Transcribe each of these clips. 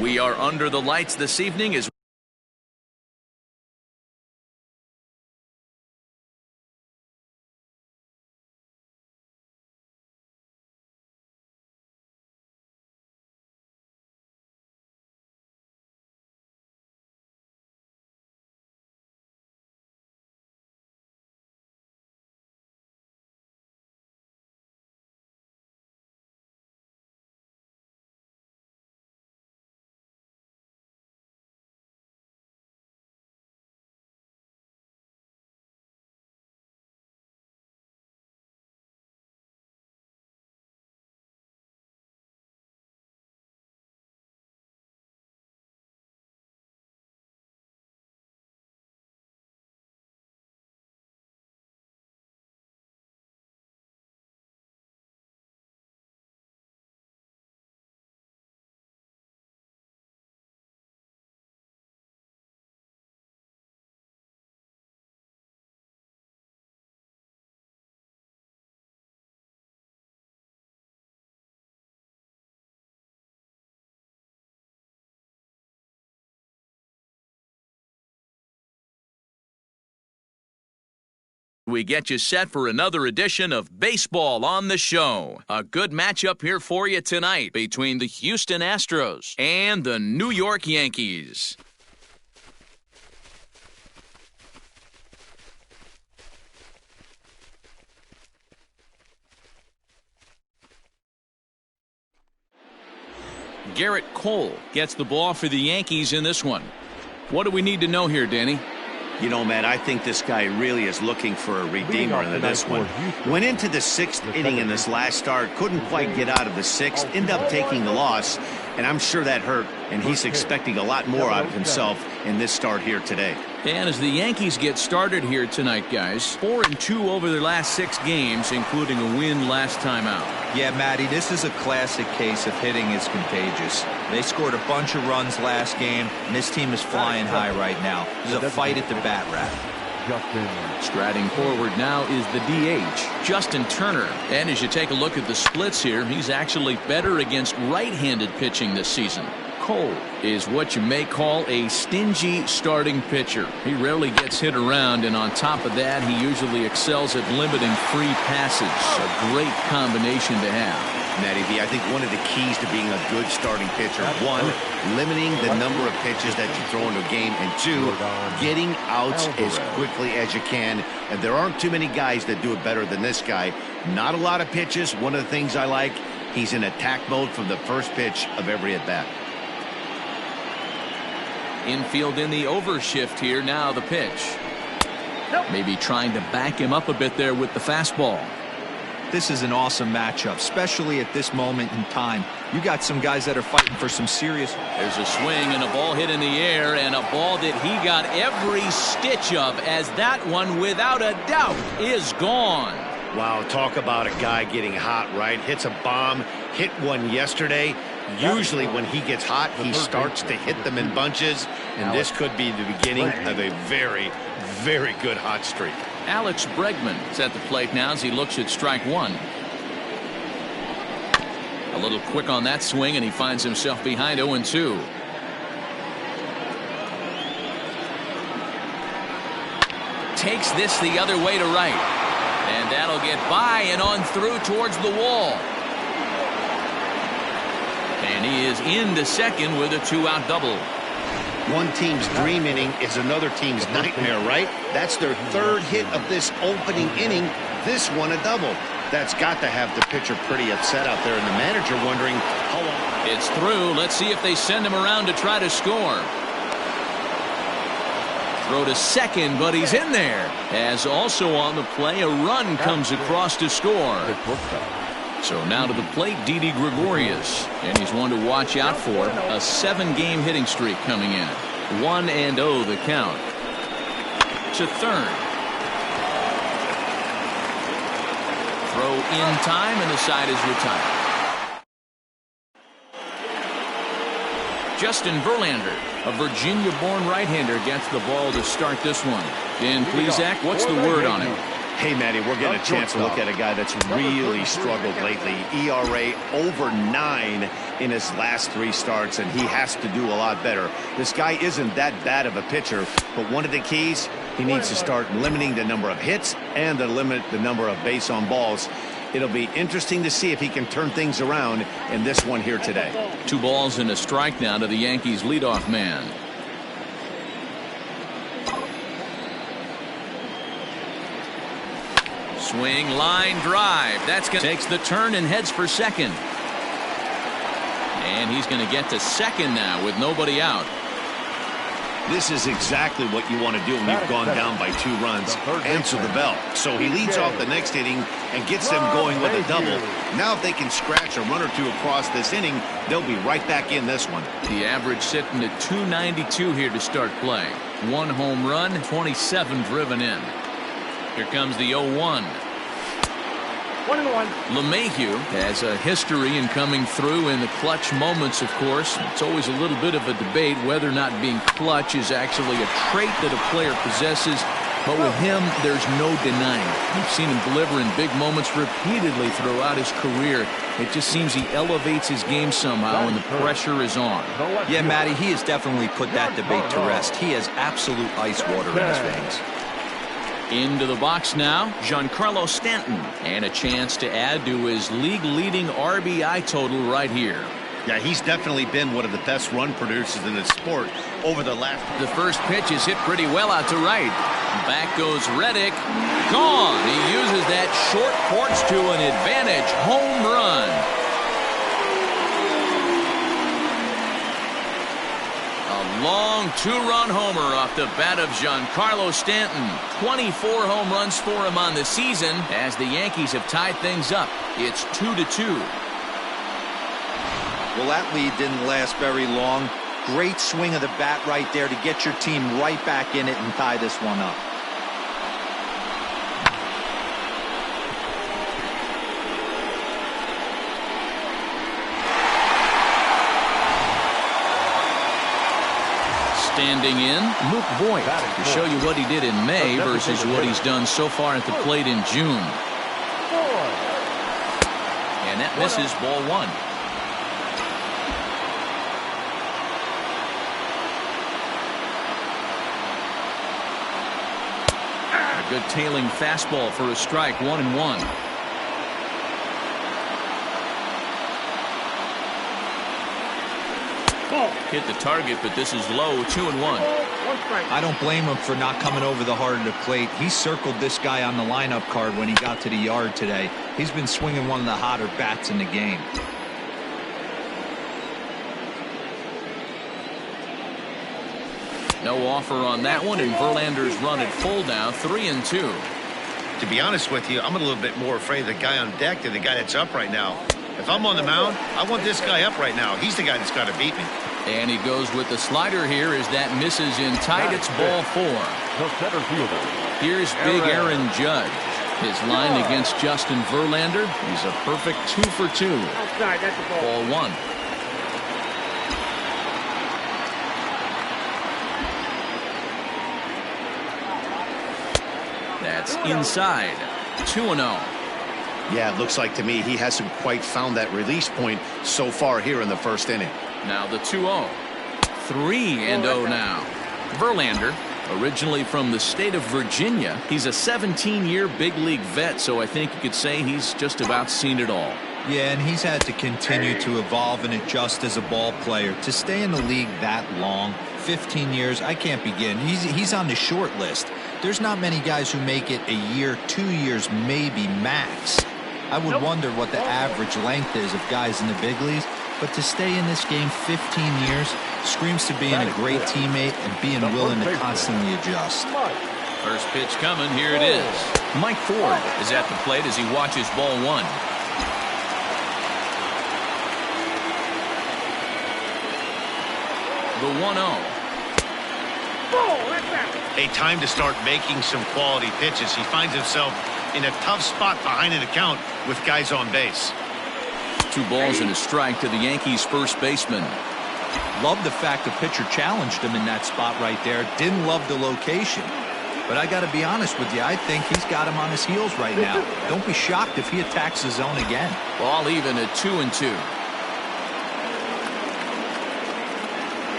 We are under the lights this evening as we get you set for another edition of Baseball on the Show. A good matchup here for you tonight between the Houston Astros and the New York Yankees. Garrett Cole gets the ball for the Yankees in this one. What do we need to know here, Danny? You know, Matt, I think this guy really is looking for a redeemer in this one. Went into the 6th inning in this last start, couldn't quite get out of the 6th, ended up taking the loss, and I'm sure that hurt, and he's expecting a lot more out of himself in this start here today. And as the Yankees get started here tonight, guys, 4-2 over their last 6 games, including a win last time out. Yeah, Matty, this is a classic case of hitting is contagious. They scored a bunch of runs last game, and this team is flying high right now. There's a fight at the bat rack. Striding forward now is the DH, Justin Turner. And as you take a look at the splits here, he's actually better against right-handed pitching this season. Cole is what you may call a stingy starting pitcher. He rarely gets hit around, and on top of that, he usually excels at limiting free passes. A great combination to have. Matty V, I think one of the keys to being a good starting pitcher, 1, limiting the number of pitches that you throw into a game, and 2, getting outs as quickly as you can. And there aren't too many guys that do it better than this guy. Not a lot of pitches. One of the things I like, he's in attack mode from the first pitch of every at-bat. Infield in the overshift here. Now the pitch. Maybe trying to back him up a bit there with the fastball. This is an awesome matchup, especially at this moment in time. You got some guys that are fighting for some serious. There's a swing and a ball hit in the air, and a ball that he got every stitch of, as that one, without a doubt, is gone. Wow, talk about a guy getting hot, right? Hits a bomb, hit one yesterday. Usually when he gets hot, he starts to hit them in bunches, and this could be the beginning of a very, very good hot streak. Alex Bregman is at the plate now as he looks at strike 1. A little quick on that swing, and he finds himself behind 0-2. Takes this the other way to right, and that'll get by and on through towards the wall. And he is into second with a 2-out double. One team's dream inning is another team's nightmare, right? That's their 3rd hit of this opening inning. This one a double. That's got to have the pitcher pretty upset out there, and the manager wondering how long. It's through. Let's see if they send him around to try to score. Throw to second, but he's in there. As also on the play, a run comes across to score. So now to the plate, Didi Gregorius, and he's one to watch out for. A 7-game hitting streak coming in. 1-0 the count. To third. Throw in time, and the side is retired. Justin Verlander, a Virginia-born right-hander, gets the ball to start this one. Dan Plesac, what's the word on him? Hey, Matty, we're getting a chance to look at a guy that's really struggled lately. ERA over 9 in his last 3 starts, and he has to do a lot better. This guy isn't that bad of a pitcher, but one of the keys, he needs to start limiting the number of hits and to limit the number of base on balls. It'll be interesting to see if he can turn things around in this one here today. 2 balls and a strike now to the Yankees leadoff man. Swing, line drive. That's going to takes the turn and heads for second. And he's going to get to second now with nobody out. This is exactly what you want to do when you've gone down by 2 runs. Answer the bell. So he leads off the next inning and gets them going with a double. Now if they can scratch a run or 2 across this inning, they'll be right back in this one. The average sitting at 292 here to start play. 1 home run, 27 driven in. Here comes the 0-1. 1-1. LeMahieu has a history in coming through in the clutch moments, of course. It's always a little bit of a debate whether or not being clutch is actually a trait that a player possesses. But with him, there's no denying it. We've seen him deliver in big moments repeatedly throughout his career. It just seems he elevates his game somehow when the pressure is on. Yeah, Matty, he has definitely put that debate to rest. He has absolute ice water in his veins. Into the box now, Giancarlo Stanton. And a chance to add to his league-leading RBI total right here. Yeah, he's definitely been one of the best run producers in the sport over the last. The first pitch is hit pretty well out to right. Back goes Reddick. Gone. He uses that short porch to an advantage. Home run. A long 2-run homer off the bat of Giancarlo Stanton. 24 home runs for him on the season as the Yankees have tied things up. It's 2-2. Well, that lead didn't last very long. Great swing of the bat right there to get your team right back in it and tie this one up. Standing in, Luke Voigt to show you what he did in May versus what he's done so far at the plate in June. And that misses, ball 1. A good tailing fastball for a strike, 1-1. Hit the target, but this is low, 2-1. I don't blame him for not coming over the heart of the plate. He circled this guy on the lineup card when he got to the yard today. He's been swinging one of the hotter bats in the game. No offer on that one, and Verlander's run at full now, 3-2. To be honest with you, I'm a little bit more afraid of the guy on deck than the guy that's up right now. If I'm on the mound, I want this guy up right now. He's the guy that's got to beat me. And he goes with the slider here as that misses in tight. It's ball 4. Here's big Aaron Judge. His line against Justin Verlander. He's a perfect 2 for 2. Ball 1. That's inside. 2-0. Yeah, it looks like to me he hasn't quite found that release point so far here in the first inning. Now the 2-0. 3-0 now. Verlander, originally from the state of Virginia. He's a 17-year big league vet, so I think you could say he's just about seen it all. Yeah, and he's had to continue to evolve and adjust as a ball player. To stay in the league that long, 15 years, I can't begin. He's on the short list. There's not many guys who make it a year, 2 years, maybe max. I would wonder what the average length is of guys in the big leagues, but to stay in this game 15 years screams to being a great teammate and being willing to constantly adjust. First pitch coming, here it is. Mike Ford is at the plate as he watches ball 1. The 1-0. A time to start making some quality pitches. He finds himself in a tough spot behind an account with guys on base. 2 balls and a strike to the Yankees first baseman. Love the fact the pitcher challenged him in that spot right there. Didn't love the location. But I got to be honest with you, I think he's got him on his heels right now. Don't be shocked if he attacks the zone again. Ball even at 2-2.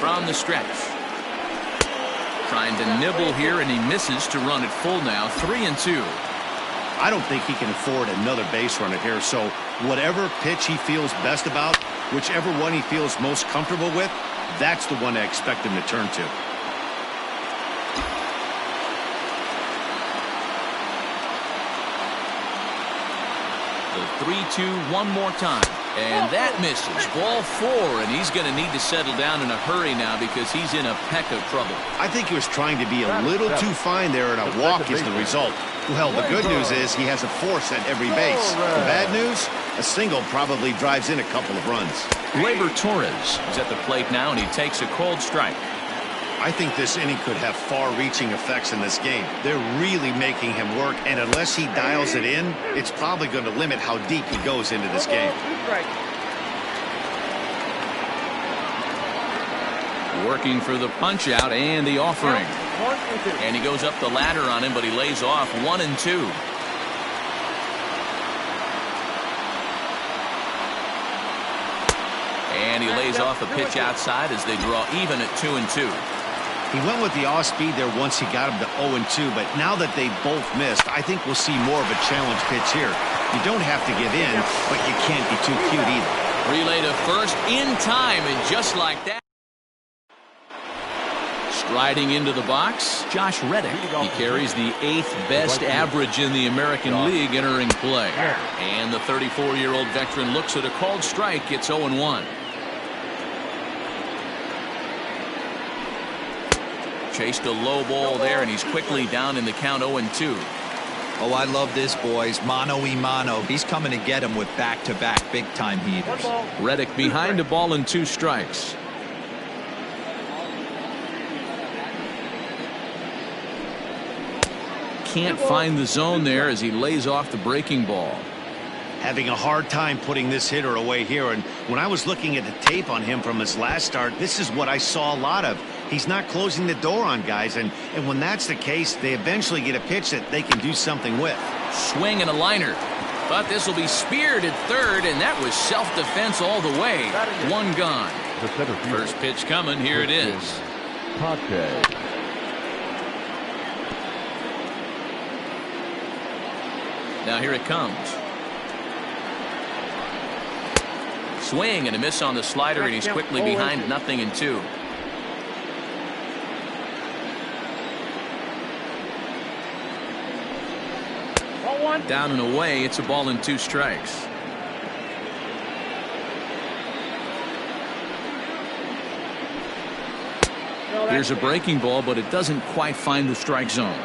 From the stretch. Trying to nibble here, and he misses to run it full now. 3-2. I don't think he can afford another base runner here, so whatever pitch he feels best about, whichever one he feels most comfortable with, that's the one I expect him to turn to. The 3-2 one more time. And that misses. Ball 4, and he's going to need to settle down in a hurry now because he's in a peck of trouble. I think he was trying to be a little too fine there, and a walk is the result. Well, the good news is he has a force at every base. The bad news, a single probably drives in a couple of runs. Gleyber Torres is at the plate now, and he takes a cold strike. I think this inning could have far-reaching effects in this game. They're really making him work, and unless he dials it in, it's probably going to limit how deep he goes into this game. Working for the punch out and the offering. And he goes up the ladder on him, but he lays off 1-2. And he lays off a pitch outside as they draw even at 2-2. He went with the off-speed there once he got him to 0-2, but now that they both missed, I think we'll see more of a challenge pitch here. You don't have to give in, but you can't be too cute either. Relay to first in time, and just like that. Striding into the box, Josh Reddick. He carries the 8th best average in the American League entering play. And the 34-year-old veteran looks at a called strike. It's 0-1. Chased a low ball there, and he's quickly down in the count 0-2. Oh, I love this, boys. Mano-y-mano. He's coming to get him with back-to-back big-time heaters. Reddick behind a ball and 2 strikes. Can't find the zone there as he lays off the breaking ball. Having a hard time putting this hitter away here, and when I was looking at the tape on him from his last start, this is what I saw a lot of. He's not closing the door on guys, and when that's the case, they eventually get a pitch that they can do something with. Swing and a liner. But this will be speared at third, and that was self-defense all the way. 1 gone. First pitch coming. Here it is. Now here it comes. Swing and a miss on the slider, and he's quickly behind 0-2. Down and away. It's a ball and 2 strikes. Here's a breaking ball, but it doesn't quite find the strike zone.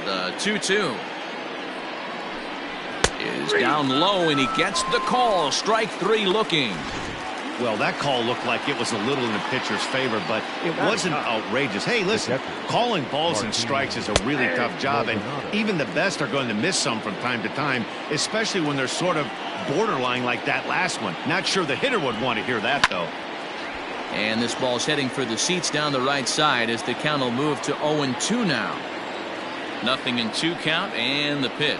The 2-2 is down low, and he gets the call. Strike 3 looking. Well, that call looked like it was a little in the pitcher's favor, but it wasn't outrageous. Hey, listen, calling balls and strikes is a really tough job, and even the best are going to miss some from time to time, especially when they're sort of borderline like that last one. Not sure the hitter would want to hear that, though. And this ball's heading for the seats down the right side as the count will move to 0-2 now. 0-2 count, and the pitch.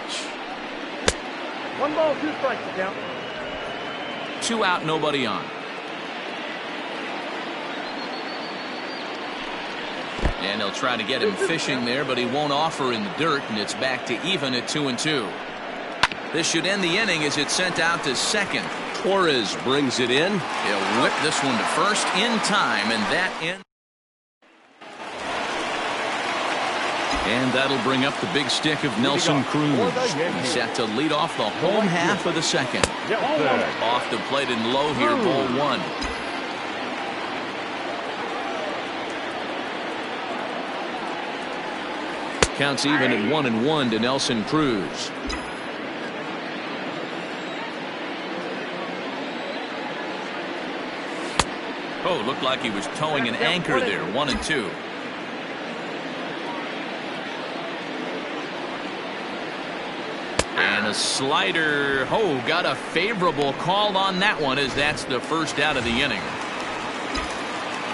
1 ball, 2 strikes, count. 2 out, nobody on. And they'll try to get him fishing there, but he won't offer in the dirt, and it's back to even at 2-2. This should end the inning as it's sent out to second. Torres brings it in. He'll whip this one to first in time, and that ends. And that'll bring up the big stick of Nelson Cruz. He's set to lead off the home half of the second. Off the plate and low here, ball 1. Counts even at 1-1 to Nelson Cruz. Oh, looked like he was towing an anchor there. 1-2. And a slider. Oh, got a favorable call on that one, as that's the first out of the inning.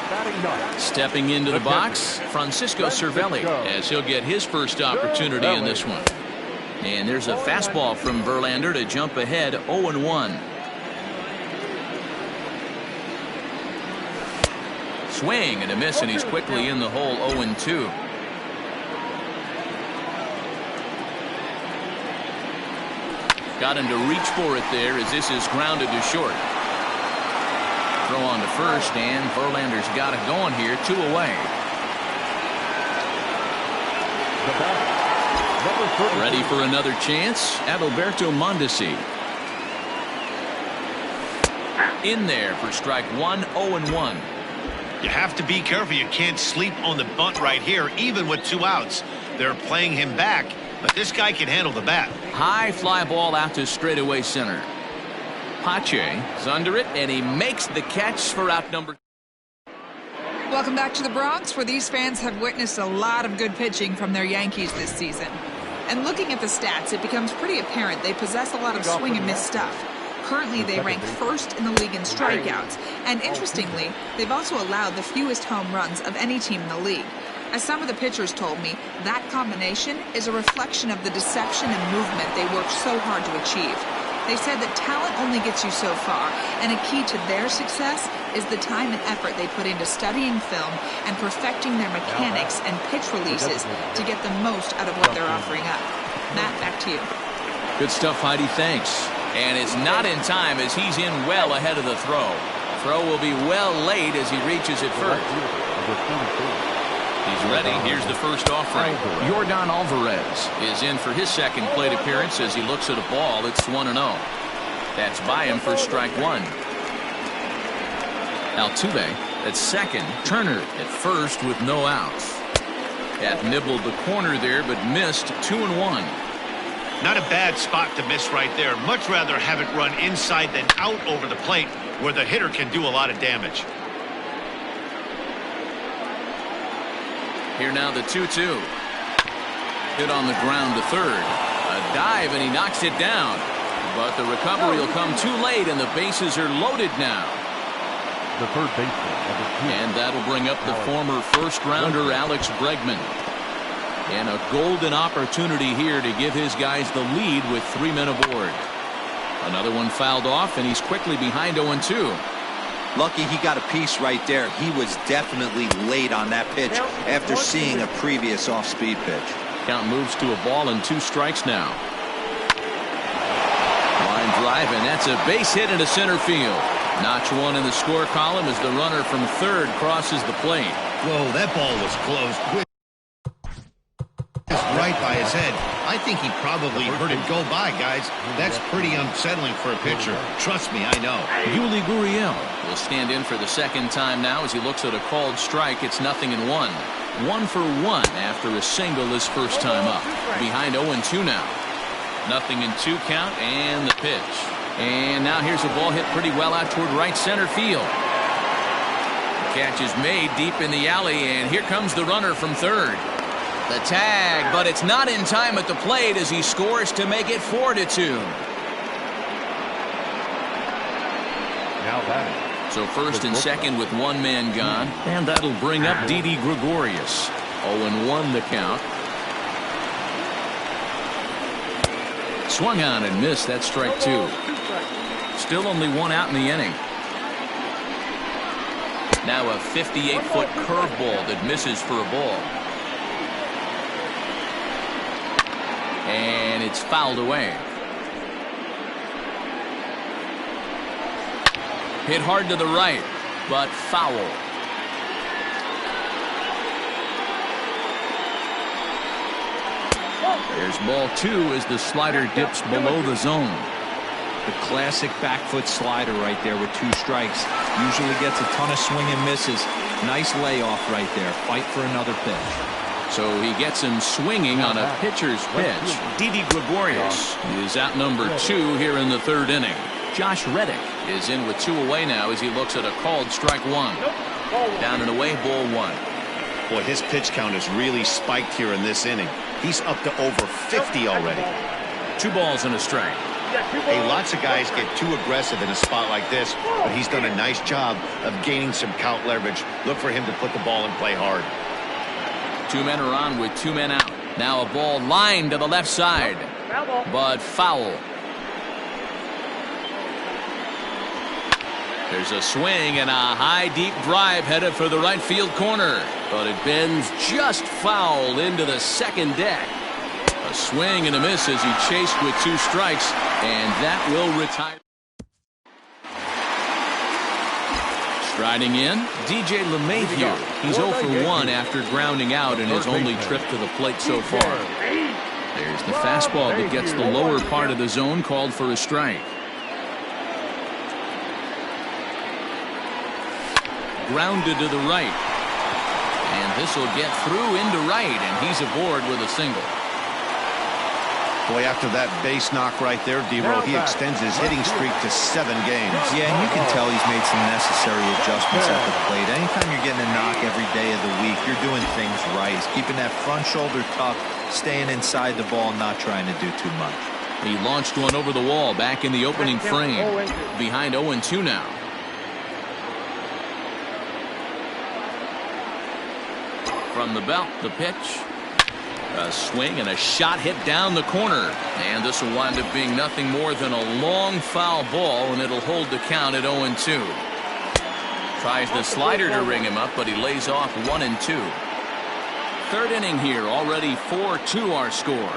batting ninth. Stepping into the box, Francisco Cervelli, as he'll get his first opportunity in this one. And there's a fastball from Verlander to jump ahead 0-1. Swing and a miss, and he's quickly in the hole 0-2. Got him to reach for it there as this is grounded to short. Throw on to first, and Verlander's got it going here, 2 away. Ready for another chance, Adalberto Mondesi. In there for strike one, 0-1. You have to be careful. You can't sleep on the bunt right here, even with 2 outs. They're playing him back, but this guy can handle the bat. High fly ball out to straightaway center. Pache is under it, and he makes the catch for out number. Welcome back to the Bronx, where these fans have witnessed a lot of good pitching from their Yankees this season. And looking at the stats, it becomes pretty apparent they possess a lot of swing and miss stuff. Currently, they rank first in the league in strikeouts, and interestingly, they've also allowed the fewest home runs of any team in the league. As some of the pitchers told me, that combination is a reflection of the deception and movement they worked so hard to achieve. They said that talent only gets you so far, and a key to their success is the time and effort they put into studying film and perfecting their mechanics and pitch releases to get the most out of what they're offering up. Matt, back to you. Good stuff, Heidi. Thanks. And it's not in time as he's in well ahead of the throw. Throw will be well late as he reaches it first. He's ready. Here's the first offering. Yordan Alvarez is in for his second plate appearance as he looks at a ball. It's 1-0. That's by him for strike one. Altuve at second. Turner at first with no outs. That nibbled the corner there, but missed 2-1. Not a bad spot to miss right there. Much rather have it run inside than out over the plate, where the hitter can do a lot of damage. Here now the 2-2. Hit on the ground to third. A dive, and he knocks it down. But the recovery will come too late, and the bases are loaded now. The third baseman. And that'll bring up the former first-rounder Alex Bregman. And a golden opportunity here to give his guys the lead with 3 men aboard. Another one fouled off, and he's quickly behind 0-2. Lucky he got a piece right there. He was definitely late on that pitch after seeing a previous off-speed pitch. Count moves to a ball and 2 strikes now. Line drive, and that's a base hit into center field. Notch 1 in the score column as the runner from third crosses the plate. Whoa, that ball was close. Right by his head. I think he probably heard it go by, guys. That's pretty unsettling for a pitcher. Trust me, I know. Yuli Gurriel will stand in for the second time now as he looks at a called strike. It's 0-1. 1 for 1 after a single his first time up. Behind 0-2 now. 0-2 count, and the pitch. And now here's a ball hit pretty well out toward right center field. The catch is made deep in the alley, and here comes the runner from third. The tag, but it's not in time at the plate as he scores to make it 4-2. Now batting. So first and second with 1 man gone, and that'll bring up Didi Gregorius. 0-1 the count. Swung on and missed. That's strike 2. Still only 1 out in the inning. Now a 58-foot curveball that misses for a ball. And it's fouled away. Hit hard to the right, but foul. There's ball 2 as the slider dips below the zone. The classic back foot slider right there with 2 strikes. Usually gets a ton of swing and misses. Nice layoff right there. Fight for another pitch. So he gets him swinging on a pitcher's pitch. Didi Gregorius is out number 2 here in the third inning. Josh Reddick is in with 2 away now as he looks at a called strike 1. Down and away, ball 1. Boy, his pitch count is really spiked here in this inning. He's up to over 50 already. 2 balls and a strike. Hey, lots of guys get too aggressive in a spot like this, but he's done a nice job of gaining some count leverage. Look for him to put the ball in play hard. 2 men are on with 2 men out. Now a ball lined to the left side, but foul. There's a swing and a high deep drive headed for the right field corner, but it bends just foul into the second deck. A swing and a miss as he chased with 2 strikes, and that will retire. Striding in, DJ LeMahieu. He's 0 for 1 after grounding out in his only trip to the plate so far. There's the fastball that gets the lower part of the zone, called for a strike. Grounded to the right. And this will get through into right, and he's aboard with a single. Boy, after that base knock right there, D-Roll, he extends his hitting streak to 7 games. Yeah, and you can tell he's made some necessary adjustments at the plate. Anytime you're getting a knock every day of the week, you're doing things right. He's keeping that front shoulder tucked, staying inside the ball, not trying to do too much. He launched one over the wall back in the opening frame. Behind 0-2 now. From the belt, the pitch. A swing and a shot hit down the corner. And this will wind up being nothing more than a long foul ball, and it'll hold the count at 0-2. Tries the slider to ring him up, but he lays off 1-2. Third inning here, already 4-2 our score.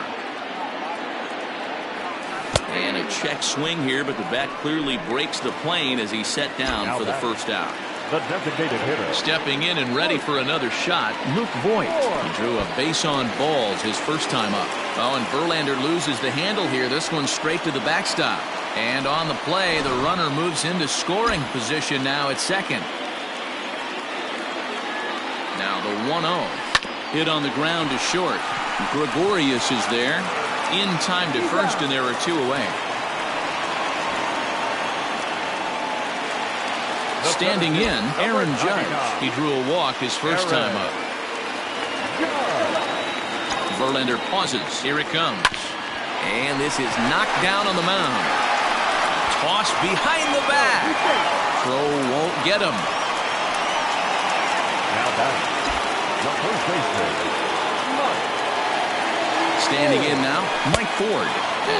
And a check swing here, but the bat clearly breaks the plane as he's set down for the first out. The designated hitter. Stepping in and ready for another shot, Luke Voigt. He drew a base on balls his first time up. Oh, and Verlander loses the handle here. This one straight to the backstop. And on the play, the runner moves into scoring position now at second. Now the 1-0. Hit on the ground to short. Gregorius is there. In time to first, and there are 2 away. Standing in, Aaron Judge. He drew a walk his first time up. Verlander pauses. Here it comes. And this is knocked down on the mound. Toss behind the back. Throw won't get him. Now batting, the first baseman, Standing in now, Mike Ford,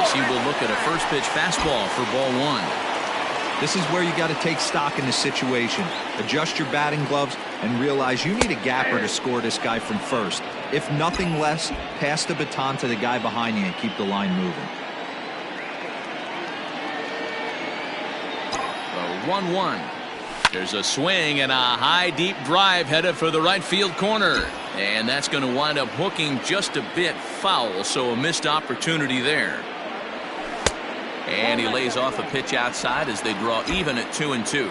as he will look at a first pitch fastball for ball 1. This is where you got to take stock in the situation. Adjust your batting gloves and realize you need a gapper to score this guy from first. If nothing less, pass the baton to the guy behind you and keep the line moving. The 1-1. There's a swing and a high deep drive headed for the right field corner. And that's going to wind up hooking just a bit foul, so a missed opportunity there. And he lays off a pitch outside as they draw even at 2-2.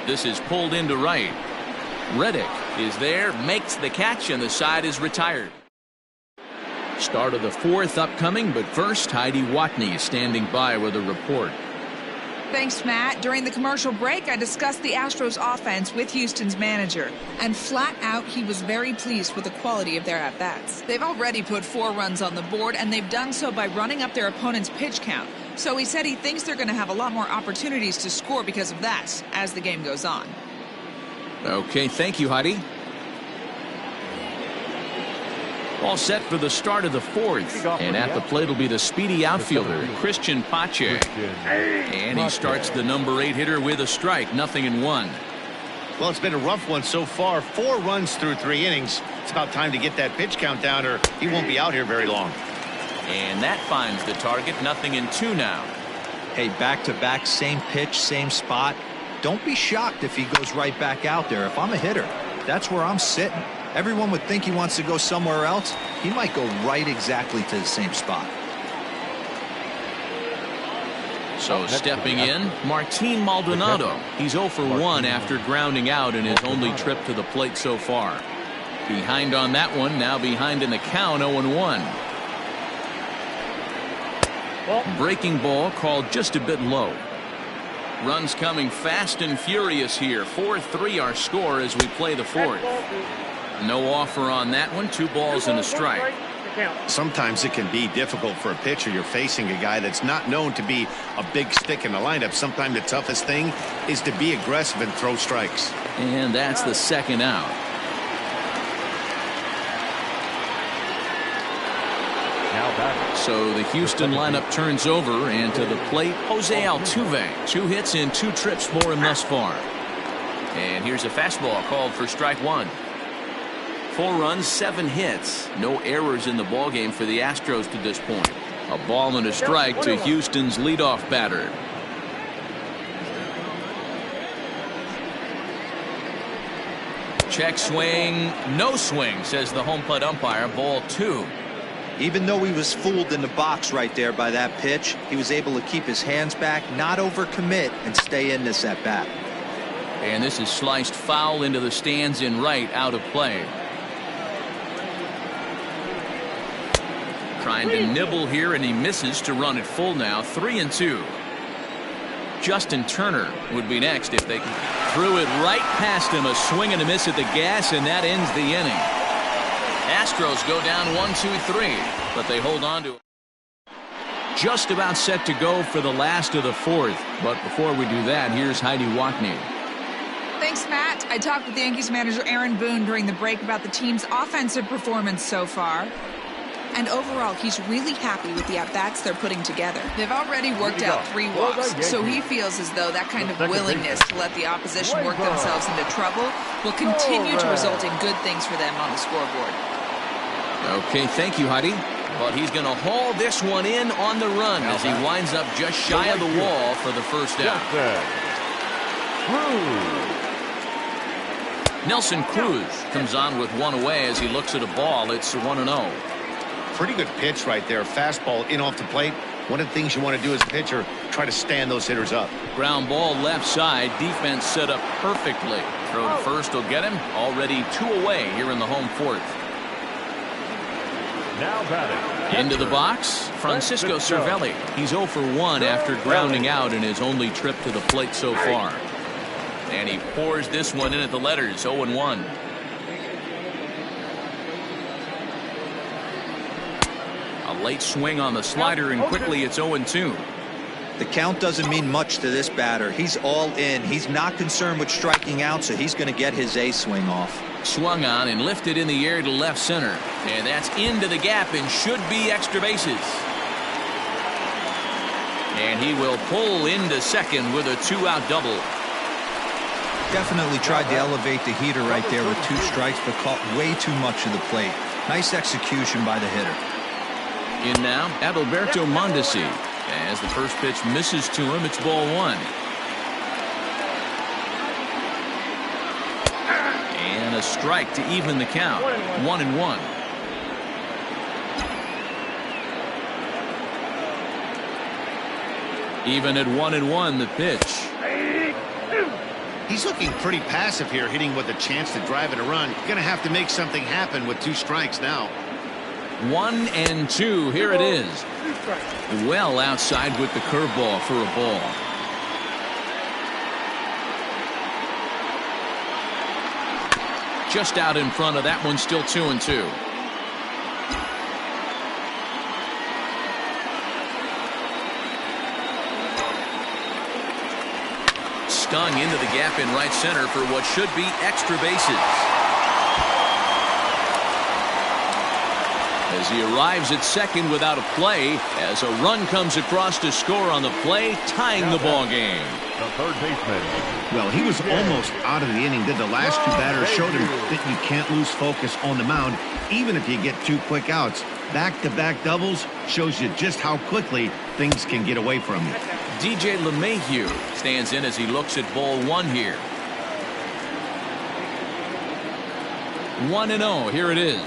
This is pulled into right. Reddick is there, makes the catch, and the side is retired. Start of the 4th upcoming, but first, Heidi Watney is standing by with a report. Thanks, Matt. During the commercial break, I discussed the Astros offense with Houston's manager. And flat out, he was very pleased with the quality of their at-bats. They've already put 4 runs on the board, and they've done so by running up their opponent's pitch count. So he said he thinks they're going to have a lot more opportunities to score because of that as the game goes on. Okay, thank you, Heidi. All set for the start of the 4th. And at the plate will be the speedy outfielder, Christian Pache. And he starts the number 8 hitter with a strike, 0-1. Well, it's been a rough one so far. 4 runs through 3 innings. It's about time to get that pitch count down, or he won't be out here very long. And that finds the target, 0-2 now. Hey, back-to-back, same pitch, same spot. Don't be shocked if he goes right back out there. If I'm a hitter, that's where I'm sitting. Everyone would think he wants to go somewhere else. He might go right exactly to the same spot. So stepping in, Martin Maldonado. He's 0 for 1 after grounding out in his only trip to the plate so far. Behind on that one, now behind in the count, 0-1. Breaking ball called just a bit low. Runs coming fast and furious here. 4-3 our score as we play the fourth. No offer on that one. 2 balls and a strike. Sometimes it can be difficult for a pitcher. You're facing a guy that's not known to be a big stick in the lineup. Sometimes the toughest thing is to be aggressive and throw strikes. And that's the second out. So the Houston lineup turns over, and to the plate, Jose Altuve. 2 hits in 2 trips for him thus far. And here's a fastball called for strike 1. 4 runs, 7 hits. No errors in the ballgame for the Astros to this point. A ball and a strike to Houston's leadoff batter. Check swing, no swing, says the home plate umpire. Ball 2. Even though he was fooled in the box right there by that pitch, he was able to keep his hands back, not overcommit, and stay in this at bat. And this is sliced foul into the stands in right, out of play. Trying to nibble here, and he misses to run it full now. 3-2. Justin Turner would be next if they threw it right past him. A swing and a miss at the gas, and that ends the inning. Astros go down 1-2-3, but they hold on to it. Just about set to go for the last of the fourth. But before we do that, here's HOU NYY. Thanks, Matt. I talked with Yankees manager Aaron Boone during the break about the team's offensive performance so far. And overall, he's really happy with the at-bats they're putting together. They've already worked out 3 walks, so he feels as though that kind of willingness to let the opposition work themselves into trouble will continue to result in good things for them on the scoreboard. Okay, thank you, Heidi. But he's going to haul this one in on the run as he winds up just shy of the wall for the first out. Nelson Cruz comes on with 1 away as he looks at a ball. It's 1-0. Pretty good pitch right there. Fastball in off the plate. One of the things you want to do as a pitcher, try to stand those hitters up. Ground ball left side. Defense set up perfectly. Throw to first will get him. Already 2 away here in the home fourth. Now batting. Into the box, Francisco Cervelli. He's 0 for 1 after grounding out in his only trip to the plate so far. And he pours this one in at the letters. 0-1. A late swing on the slider, and quickly it's 0-2. The count doesn't mean much to this batter. He's all in. He's not concerned with striking out, so he's going to get his A swing off. Swung on and lifted in the air to left center. And that's into the gap and should be extra bases. And he will pull into second with a 2-out double. Definitely tried to elevate the heater right there with 2 strikes, but caught way too much of the plate. Nice execution by the hitter. In now, Adalberto Mondesi. As the first pitch misses to him, it's ball 1. And a strike to even the count. 1-1. Even at 1-1, the pitch. He's looking pretty passive here, hitting with a chance to drive it a run. Going to have to make something happen with 2 strikes now. 1-2. Here it is. Well outside with the curveball for a ball. Just out in front of that one, still 2-2. Stung into the gap in right center for what should be extra bases. As he arrives at second without a play, as a run comes across to score on the play, tying the ball game. The third baseman. Well, he was almost out of the inning. Did the last 2 batters showed him that you can't lose focus on the mound, even if you get 2 quick outs. Back-to-back doubles shows you just how quickly things can get away from you. DJ LeMahieu stands in as he looks at ball 1 here. 1-0. Here it is.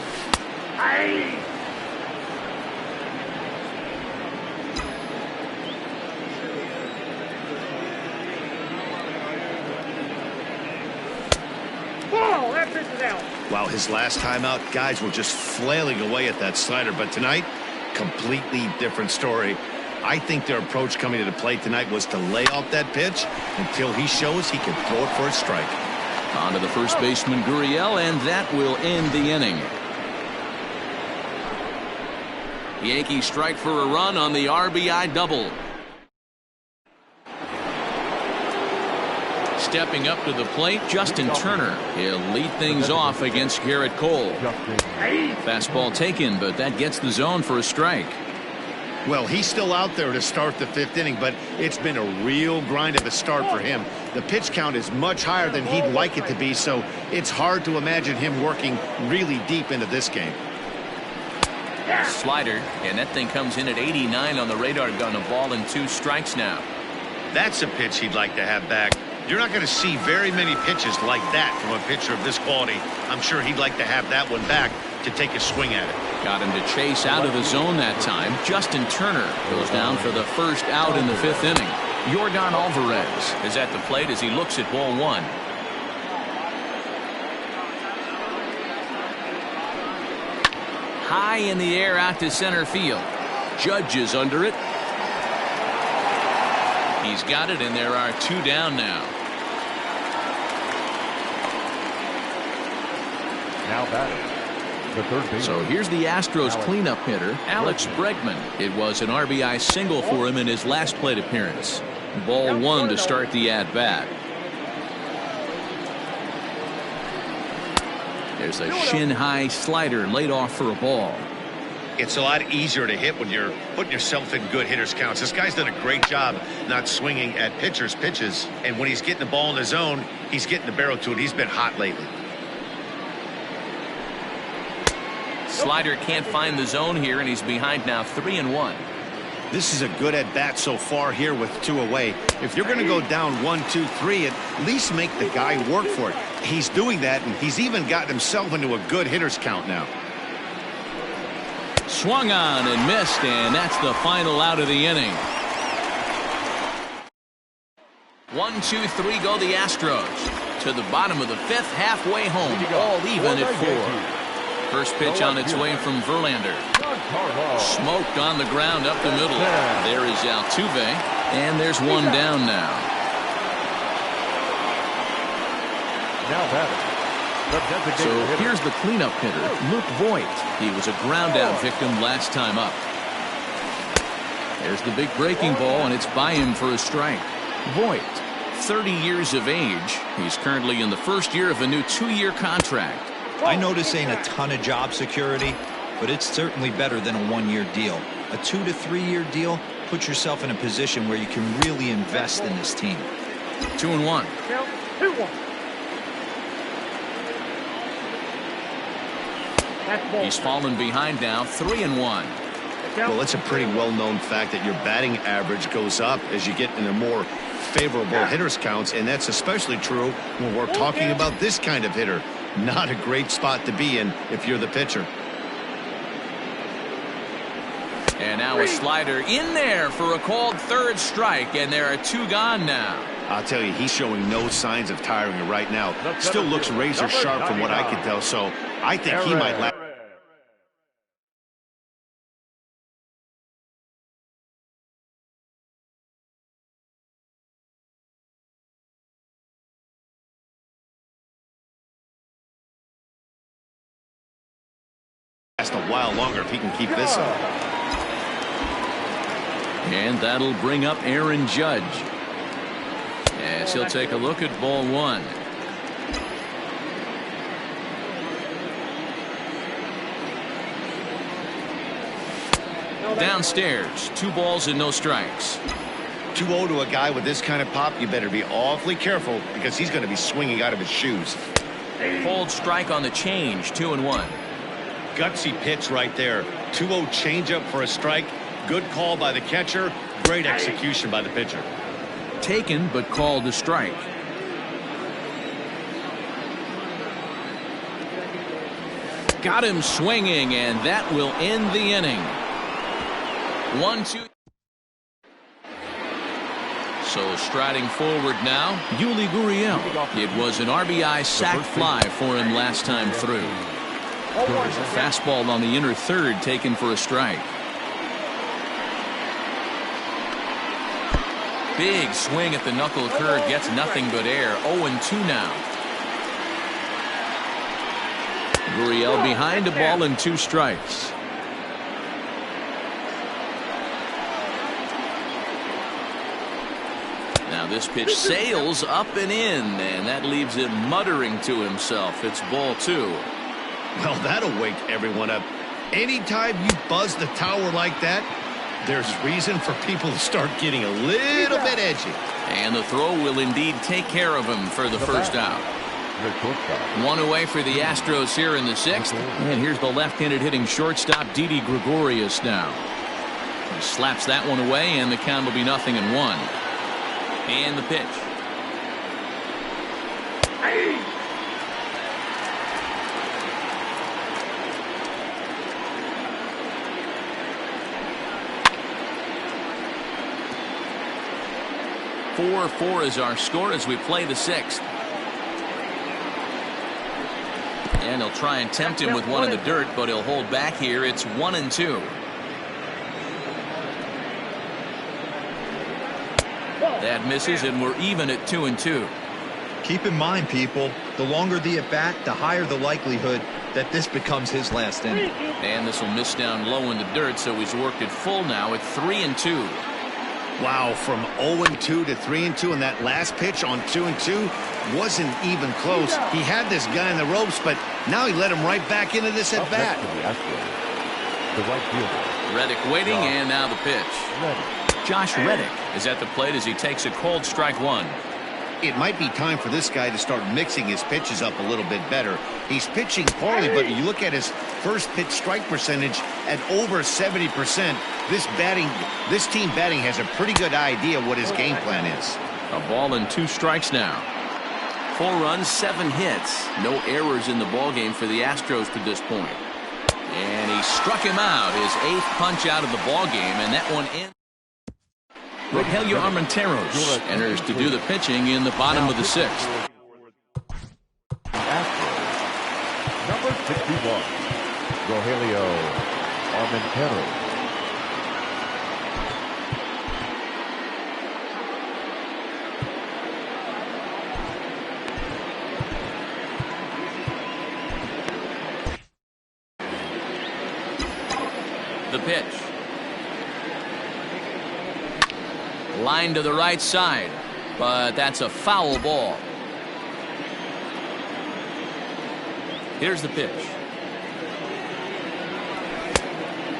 Wow, his last time out, guys were just flailing away at that slider. But tonight, completely different story. I think their approach coming to the plate tonight was to lay off that pitch until he shows he can throw it for a strike. On to the first baseman, Gurriel, and that will end the inning. Yankees strike for a run on the RBI double. Stepping up to the plate, Justin Turner. He'll lead things off against Garrett Cole. Fastball taken, but that gets the zone for a strike. Well, he's still out there to start the 5th inning, but it's been a real grind of a start for him. The pitch count is much higher than he'd like it to be, so it's hard to imagine him working really deep into this game. Slider, and that thing comes in at 89 on the radar gun. A ball and 2 strikes now. That's a pitch he'd like to have back. You're not going to see very many pitches like that from a pitcher of this quality. I'm sure he'd like to have that one back to take a swing at it. Got him to chase out of the zone that time. Justin Turner goes down for the first out in the 5th inning. Yordan Alvarez is at the plate as he looks at ball 1. High in the air out to center field. Judge is under it. He's got it, and there are 2 down now. Now batting, the third baseman. So here's the Astros cleanup hitter, Alex Bregman. It was an RBI single for him in his last plate appearance. Ball 1 to start the at-bat. There's a shin-high slider laid off for a ball. It's a lot easier to hit when you're putting yourself in good hitters counts. This guy's done a great job not swinging at pitchers' pitches, and when he's getting the ball in the zone, he's getting the barrel to it. He's been hot lately. Slider can't find the zone here, and he's behind now 3-1. This is a good at-bat so far here with 2 away. If you're going to go down 1, 2, 3, at least make the guy work for it. He's doing that, and he's even gotten himself into a good hitters count now. Swung on and missed, and that's the final out of the inning. 1, 2, 3 go the Astros. To the bottom of the 5th, halfway home, all even at 4. First pitch on its way from Verlander. Smoked on the ground up the middle. There is Altuve, and there's 1 down now. Now batting. So here's the cleanup hitter, Luke Voit. He was a ground-out victim last time up. There's the big breaking ball, and it's by him for a strike. Voit, 30 years of age. He's currently in the first year of a new 2-year contract. I know this ain't a ton of job security, but it's certainly better than a 1-year deal. A 2 to 3-year deal puts yourself in a position where you can really invest in this team. 2-1. Count 2-1. He's fallen behind now, 3-1. Well, it's a pretty well-known fact that your batting average goes up as you get into more favorable hitters counts, and that's especially true when we're talking about this kind of hitter. Not a great spot to be in if you're the pitcher. And now a slider in there for a called 3rd strike, and there are 2 gone now. I'll tell you, he's showing no signs of tiring right now. Still looks razor sharp from what I can tell, so I think he might last a while longer if he can keep this up. And that'll bring up Aaron Judge, as he'll take a look at ball 1. Downstairs, 2 balls and no strikes. 2-0 to a guy with this kind of pop, you better be awfully careful because he's going to be swinging out of his shoes. Called strike on the change, 2-1. Gutsy pitch right there. 2-0 changeup for a strike. Good call by the catcher. Great execution by the pitcher. Taken, but called a strike. Got him swinging, and that will end the inning. 1-2. So striding forward now, Yuli Gurriel. It was an RBI sac fly for him last time through. Fastball on the inner 3rd taken for a strike. Big swing at the knuckle curve, gets nothing but air. 0-2 now. Gurriel behind a ball and 2 strikes. Now this pitch sails up and in, and that leaves him muttering to himself. It's ball 2. Well, that'll wake everyone up. Anytime you buzz the tower like that, there's reason for people to start getting a little bit edgy. And the throw will indeed take care of him for the first out. 1 away for the Astros here in the 6th. And here's the left-handed hitting shortstop, Didi Gregorius now. He slaps that one away, and the count will be 0-1. And the pitch. Hey. Four is our score as we play the 6th. And he'll try and tempt him with one in the dirt, but he'll hold back here. It's 1-2. That misses, and we're even at 2-2. Keep in mind, people, the longer the at-bat, the higher the likelihood that this becomes his last inning. And this will miss down low in the dirt, so he's worked it full now at 3-2. Wow, from 0-2 to 3-2, and that last pitch on 2-2 wasn't even close. He had this guy in the ropes, but now he let him right back into this at-bat. Reddick waiting, and now the pitch. Josh Reddick is at the plate as he takes a cold strike 1. It might be time for this guy to start mixing his pitches up a little bit better. He's pitching poorly, but you look at his first pitch strike percentage at over 70%. This team batting has a pretty good idea what his game plan is. A ball and 2 strikes now. 4 runs, 7 hits. No errors in the ballgame for the Astros to this point. And he struck him out, his 8th punch out of the ballgame, and that one ends. Rogelio Armenteros enters to do the pitching in the bottom of the 6th. Number 61, Rogelio Armenteros. The pitch. Line to the right side, but that's a foul ball. Here's the pitch.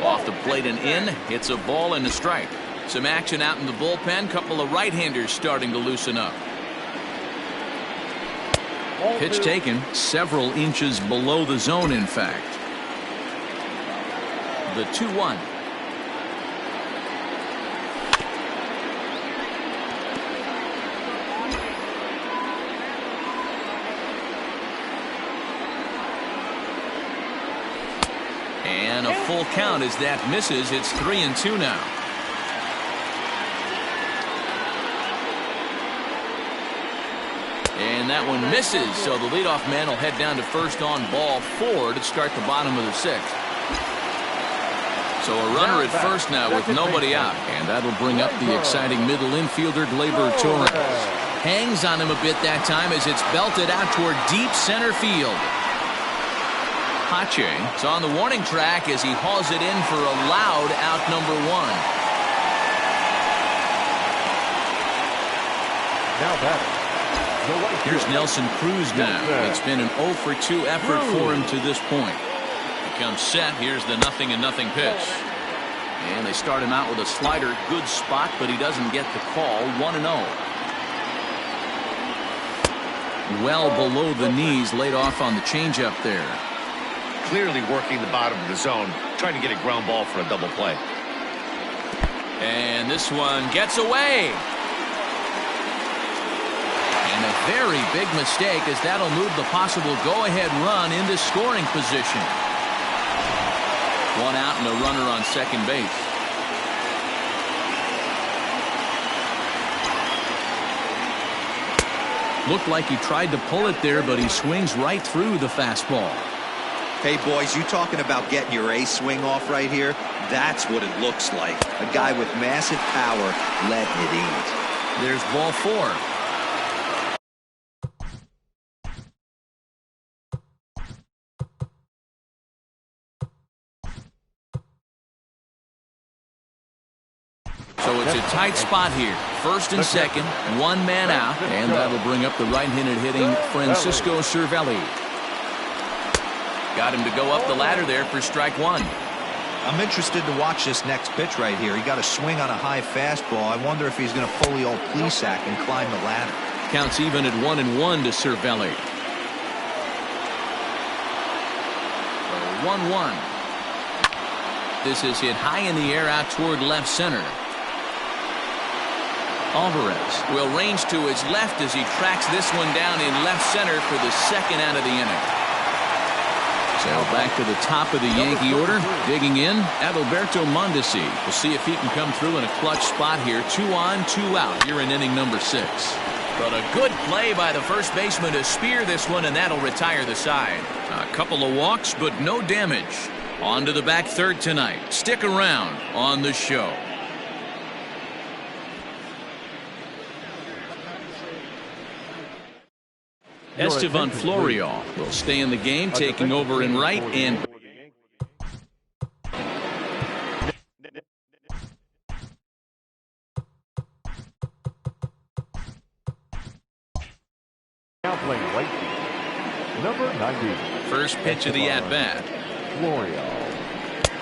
Off the plate and in. It's a ball and a strike. Some action out in the bullpen. Couple of right-handers starting to loosen up. Pitch taken several inches below the zone, in fact. The 2-1. And a full count as that misses. It's 3-2 now. And that one misses, so the leadoff man will head down to first on ball 4 to start the bottom of the 6th. So a runner at first now with nobody out, and that'll bring up the exciting middle infielder Gleyber Torres. Hangs on him a bit that time as it's belted out toward deep center field. Pache is on the warning track as he hauls it in for a loud out number 1. Now batting. Here's Nelson Cruz now. It's been an 0-for-2 effort for him to this point. He comes set. Here's the 0-0 pitch. And they start him out with a slider. Good spot, but he doesn't get the call. 1-0. Well below the knees, laid off on the changeup there. Clearly working the bottom of the zone, trying to get a ground ball for a double play. And this one gets away. And a very big mistake, as that'll move the possible go-ahead run into scoring position. 1 out and a runner on second base. Looked like he tried to pull it there, but he swings right through the fastball. Hey, boys, you talking about getting your ace swing off right here? That's what it looks like. A guy with massive power letting it eat. There's ball 4. So it's a tight spot here. First and second, one man out, and that'll bring up the right-handed hitting Francisco Cervelli. Got him to go up the ladder there for strike 1. I'm interested to watch this next pitch right here. He got a swing on a high fastball. I wonder if he's going to fully old Plesac and climb the ladder. Counts even at 1-1 to Cervelli. 1-1. This is hit high in the air out toward left center. Alvarez will range to his left as he tracks this one down in left center for the second out of the inning. So back to the top of the Yankee order. Digging in, Adalberto Mondesi. We'll see if he can come through in a clutch spot here. 2 on, 2 out here in inning number 6. But a good play by the first baseman to spear this one, and that'll retire the side. A couple of walks, but no damage. On to the back third tonight. Stick around on the show. Estevan Florial will stay in the game, taking over in right and Now playing right field, number 90. First pitch of the at-bat. Florial.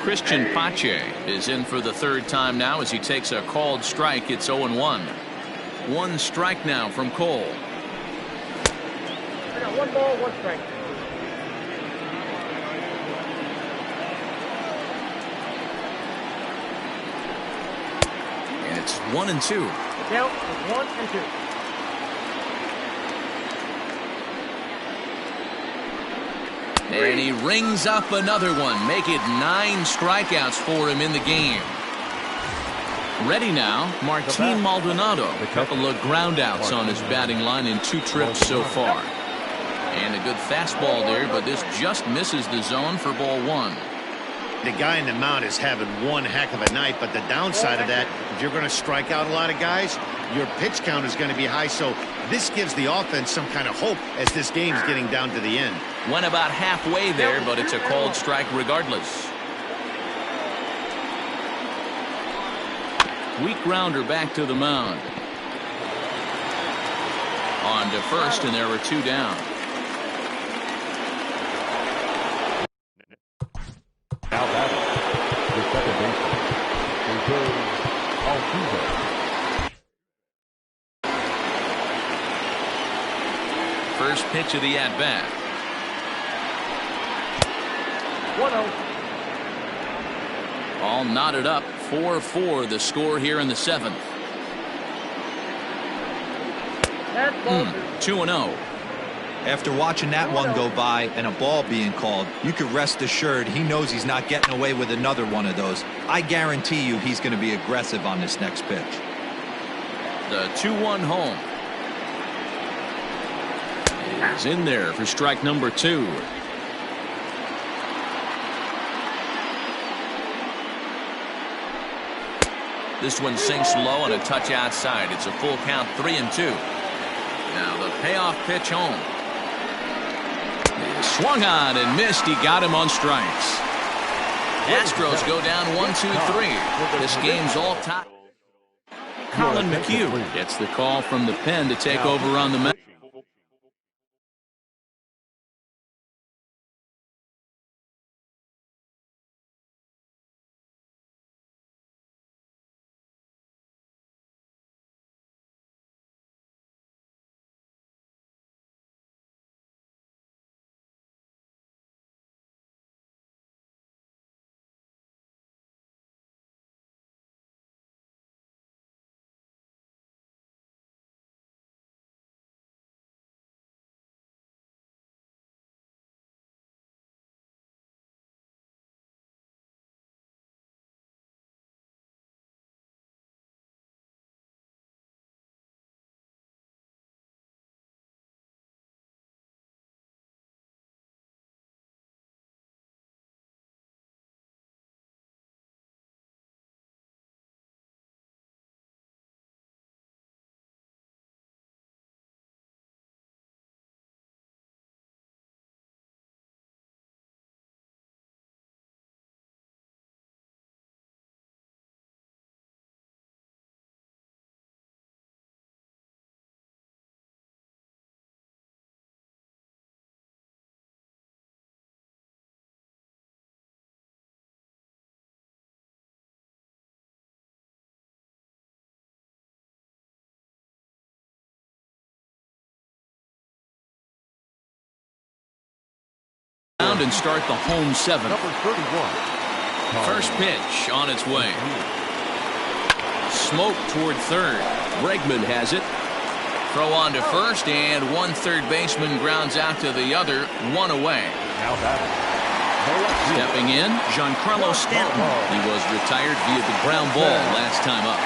Christian Pache is in for the third time now as he takes a called strike. It's 0-1. 1 strike now from Cole. I got 1 ball, 1 strike. And it's 1-2. The count is 1-2. And he rings up another one. Make it 9 strikeouts for him in the game. Ready now, Martin Maldonado. A couple of groundouts on his batting line in 2 trips so far. And a good fastball there, but this just misses the zone for ball 1. The guy in the mound is having one heck of a night, but the downside of that, if you're going to strike out a lot of guys, your pitch count is going to be high. So this gives the offense some kind of hope as this game's getting down to the end. Went about halfway there, but it's a called strike regardless. Weak grounder back to the mound. On to first, and there were 2 down. Now batting, the second baseman, Altuve. First pitch of the at-bat. 1-0. All knotted up. 4-4 the score here in the 7th. That's ball 2-0. After watching that one go by and a ball being called, you could rest assured he knows he's not getting away with another one of those. I guarantee you he's going to be aggressive on this next pitch. The 2-1 home is in there for strike number 2. This one sinks low on a touch outside. It's a full count, 3-2. Now the payoff pitch home. He swung on and missed. He got him on strikes. Astros go down 1-2-3. This game's all tied. Colin McHugh gets the call from the pen to take over on the mound. and start the home 7th. Number 31. First pitch on its way. Smoke toward third. Bregman has it. Throw on to first, and one third baseman grounds out to the other, 1 away. Now batting. Stepping in, Giancarlo Stanton. He was retired via the ground ball last time up.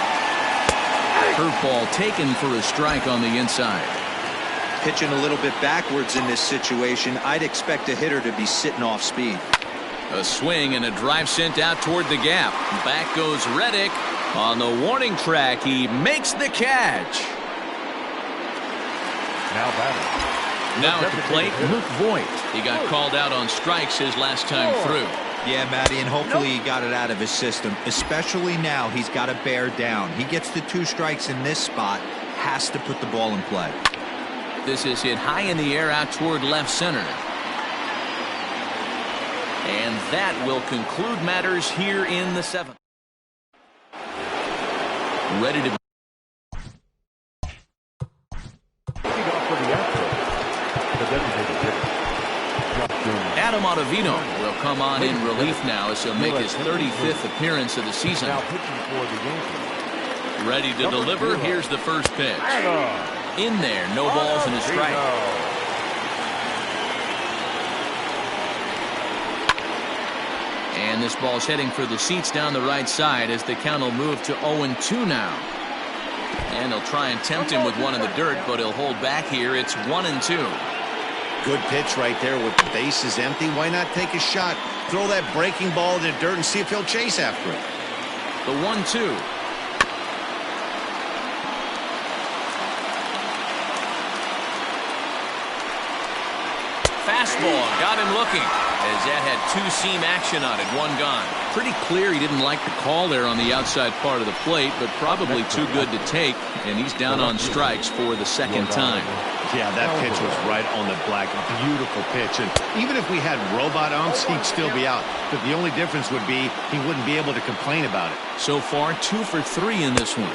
Curveball taken for a strike on the inside. Pitching a little bit backwards in this situation. I'd expect a hitter to be sitting off speed. A swing and a drive sent out toward the gap. Back goes Reddick. On the warning track, he makes the catch. Now batting. Now at the plate, Luke Voigt. He got called out on strikes his last time through. Yeah, Matty, and hopefully he got it out of his system. Especially now, he's got to bear down. He gets the 2 strikes in this spot, has to put the ball in play. This is hit high in the air out toward left center. And that will conclude matters here in the 7th. Ready to Adam Ottavino will come on in relief now as he'll make his 35th appearance of the season. Ready to deliver. Here's the first pitch. In there, no balls and a strike. And this ball's heading for the seats down the right side as the count will move to 0-2 now. And they'll try and tempt him with one in the dirt, but he'll hold back here. It's 1-2. Good pitch right there with the bases empty. Why not take a shot? Throw that breaking ball in the dirt and see if he'll chase after it. The 1-2. Fastball got him looking as that had 2-seam action on it. 1 gone. Pretty clear he didn't like the call there on the outside part of the plate, but probably too good to take, and he's down on strikes for the 2nd time. Yeah, that pitch was right on the black. Beautiful pitch. And even if we had robot umps, he'd still be out. But the only difference would be he wouldn't be able to complain about it. So far, 2 for 3 in this one.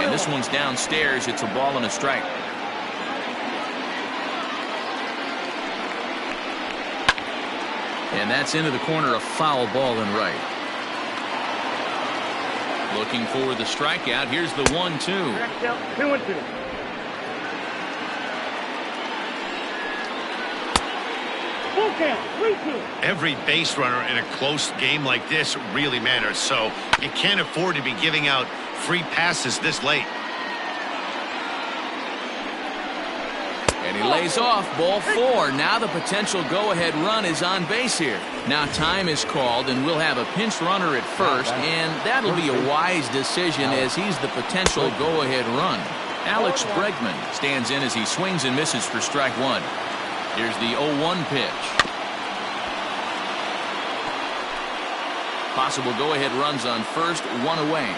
And this one's downstairs. It's a ball and a strike. And that's into the corner, a foul ball and right. Looking for the strikeout. Here's the 1-2. 2-2. Full count, 3-2. Every base runner in a close game like this really matters, so you can't afford to be giving out free passes this late. And he lays off, ball 4. Now the potential go-ahead run is on base here. Now time is called, and we'll have a pinch runner at first, and that'll be a wise decision as he's the potential go-ahead run. Alex Bregman stands in as he swings and misses for strike 1. Here's the 0-1 pitch. Possible go-ahead runs on first, 1 away.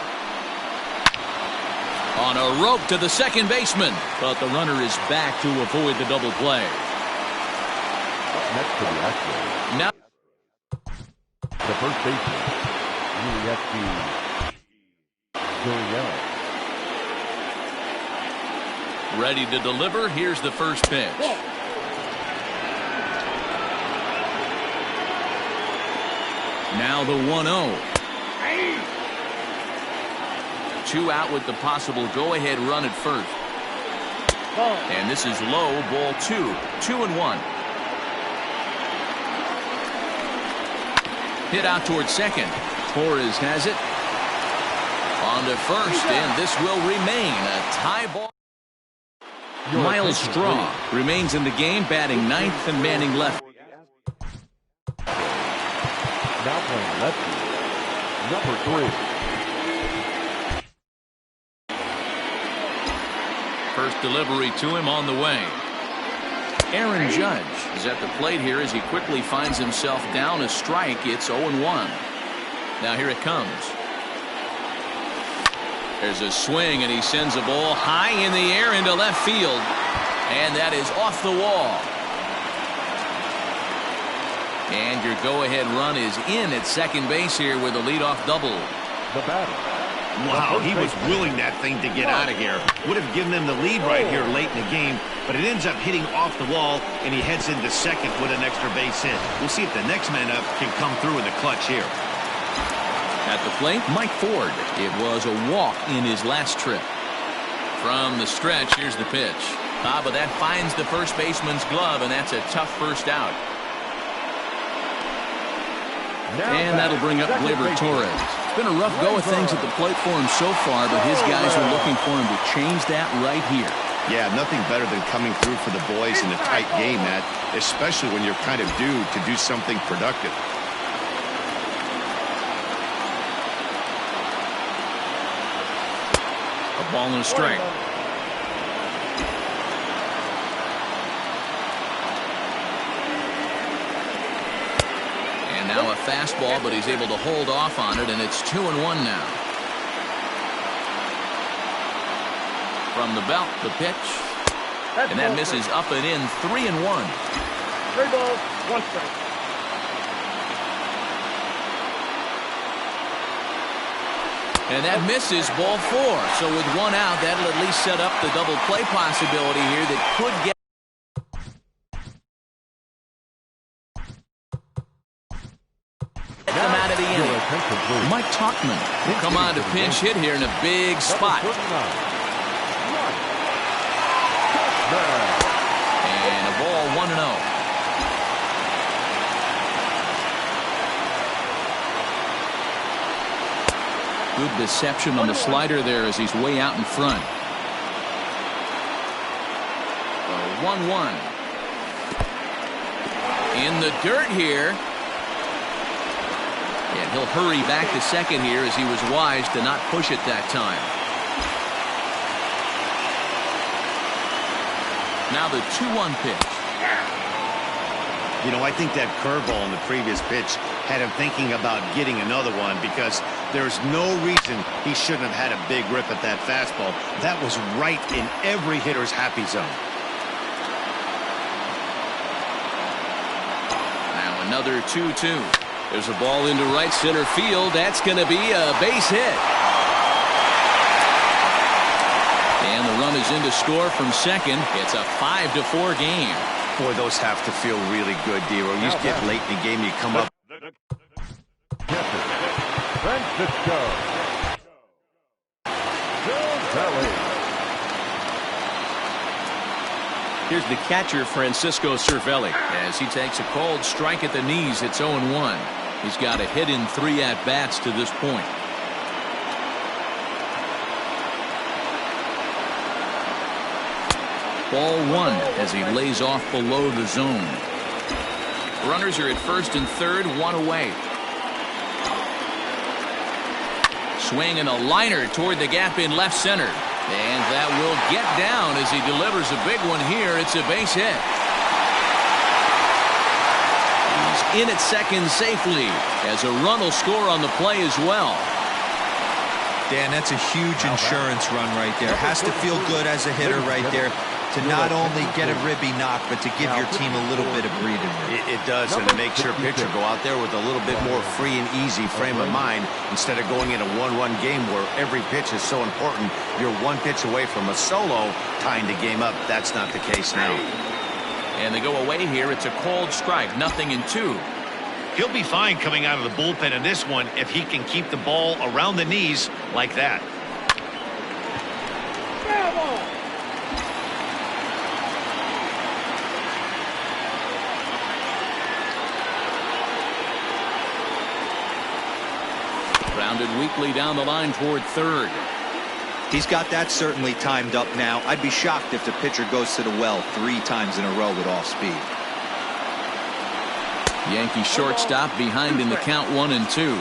On a rope to the second baseman, but the runner is back to avoid the double play. Next to the action. Now The first baseman, Gurriel. ready to deliver. Here's the first pitch. Now the 1-0. 2 out with the possible go-ahead run at first. And this is low, ball 2. 2-1. Hit out towards second. Torres has it. On to first, and this will remain a tie ball. Miles Straw remains in the game, batting 9th and manning left. Now playing lefty, number 3. First delivery to him on the way. Aaron Judge is at the plate here as he quickly finds himself down a strike. It's 0-1. Now here it comes. There's a swing, and he sends a ball high in the air into left field. And that is off the wall. And your go-ahead run is in at second base here with a leadoff double. The batter, Wow, he was willing that thing to get out of here. Would have given them the lead right here late in the game, but it ends up hitting off the wall, and he heads into second with an extra base hit. We'll see if the next man up can come through in the clutch here. At the plate, Mike Ford. It was a walk in his last trip. From the stretch, here's the pitch. But that finds the first baseman's glove, and that's a tough first out. And that'll bring up Gleyber Torres. It's been a rough go of things at the plate for him so far, but his guys are looking for him to change that right here. Yeah, nothing better than coming through for the boys in a tight game, Matt, especially when you're kind of due to do something productive. A ball and a strike. And now a fastball, but he's able to hold off on it, and it's 2-1 now. From the belt, the pitch. And that misses up and in, 3-1. 3 balls, 1 strike. And that misses, ball 4. So with 1 out, that'll at least set up the double play possibility here that could get them out of the inning. Mike Tauchman will come on to pinch hit here in a big spot. And a ball, 1-0. Good deception on the slider there as he's way out in front. 1-1. In the dirt here. And he'll hurry back to second here as he was wise to not push it that time. Now the 2-1 pitch. You know, I think that curveball in the previous pitch had him thinking about getting another one because there's no reason he shouldn't have had a big rip at that fastball. That was right in every hitter's happy zone. Now another 2-2. There's a ball into right center field. That's going to be a base hit. And the run is in to score from second. It's a 5-4 game. Boy, those have to feel really good, Dero. You just get late in the game, you come up. Francisco. Here's the catcher, Francisco Cervelli, as he takes a cold strike at the knees. It's 0-1. He's got a hit in 3 at-bats to this point. Ball 1 as he lays off below the zone. Runners are at first and third, 1 away. Swing and a liner toward the gap in left center. And that will get down as he delivers a big one here. It's a base hit. He's in at second safely as a run will score on the play as well. Dan, that's a huge insurance run right there. Has to feel good as a hitter right there to not only get a ribby knock, but to give your team a little bit of breathing room. It does, and to make your pitcher go out there with a little bit more free and easy frame of mind instead of going in a one-run game where every pitch is so important. You're 1 pitch away from a solo tying the game up. That's not the case now. And they go away here. It's a cold strike, 0-2. He'll be fine coming out of the bullpen in this one if he can keep the ball around the knees like that. Grounded weakly down the line toward third. He's got that certainly timed up now. I'd be shocked if the pitcher goes to the well 3 times in a row with off speed. Yankee shortstop behind in the count, 1-2.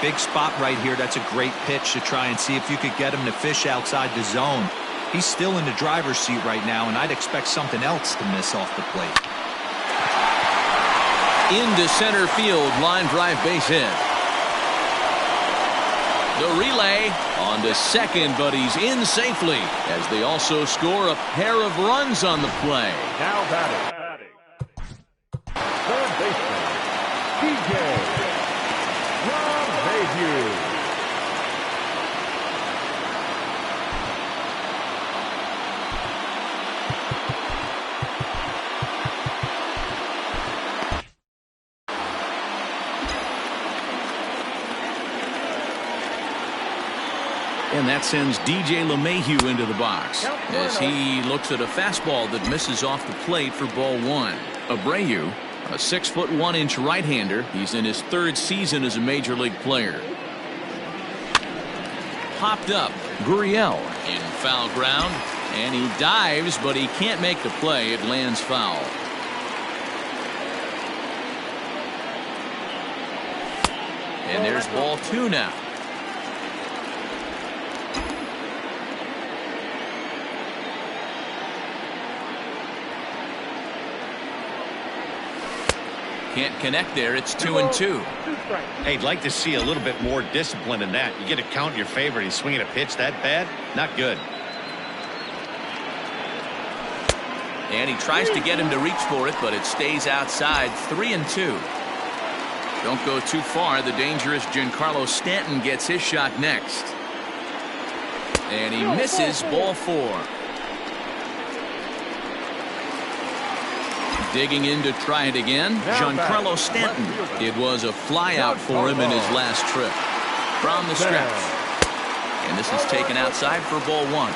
Big spot right here. That's a great pitch to try and see if you could get him to fish outside the zone. He's still in the driver's seat right now, and I'd expect something else to miss off the plate. Into center field, line drive base hit. The relay on to second, but he's in safely as they also score a pair of runs on the play. Now batting. Third baseman, DJ. And that sends DJ LeMahieu into the box as he looks at a fastball that misses off the plate for ball one. Abreu, a 6'1" right-hander. He's in his third season as a major league player. Popped up. Gurriel in foul ground, and he dives, but he can't make the play. It lands foul. And there's ball two now. Can't connect there. It's 2-2. Hey, I'd like to see a little bit more discipline in that. You get a count in your favor. He's swinging a pitch that bad. Not good. And he tries to get him to reach for it, but it stays outside. 3-2. Don't go too far. The dangerous Giancarlo Stanton gets his shot next. And he misses. Ball four. Digging in to try it again, Giancarlo Stanton. It was a flyout for him in his last trip. From the stretch. And this is taken outside for ball one.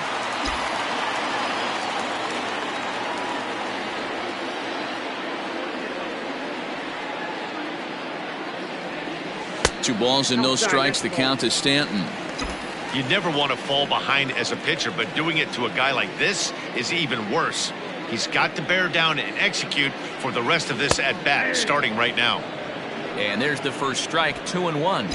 Two balls and no strikes. The count is Stanton. You never want to fall behind as a pitcher, but doing it to a guy like this is even worse. He's got to bear down and execute for the rest of this at bat, starting right now. And there's the first strike. 2-1.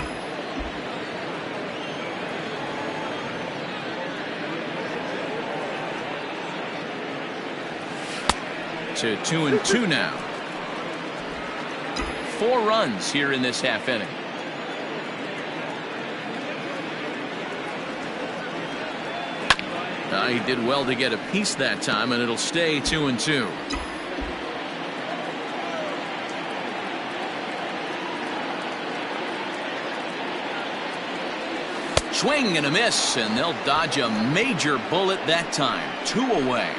To 2-2 now. 4 runs here in this half inning. He did well to get a piece that time, and it'll stay 2-2. Swing and a miss, and they'll dodge a major bullet that time. 2 away.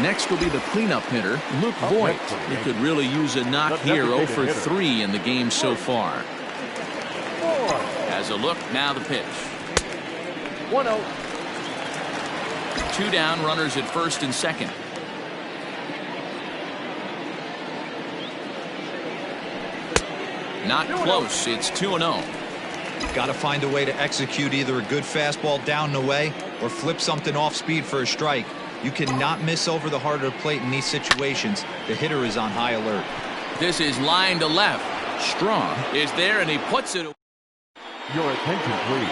Next will be the cleanup hitter, Luke Voigt. He could really use a knock here. 0 for 3 in the game so far. Has a look, now the pitch. 1-0. 2 down, runners at first and second. Not close. It's 2-0. Got to find a way to execute either a good fastball down and away or flip something off speed for a strike. You cannot miss over the harder plate in these situations. The hitter is on high alert. This is line to left. Strong is there, and he puts it. Your attention, please.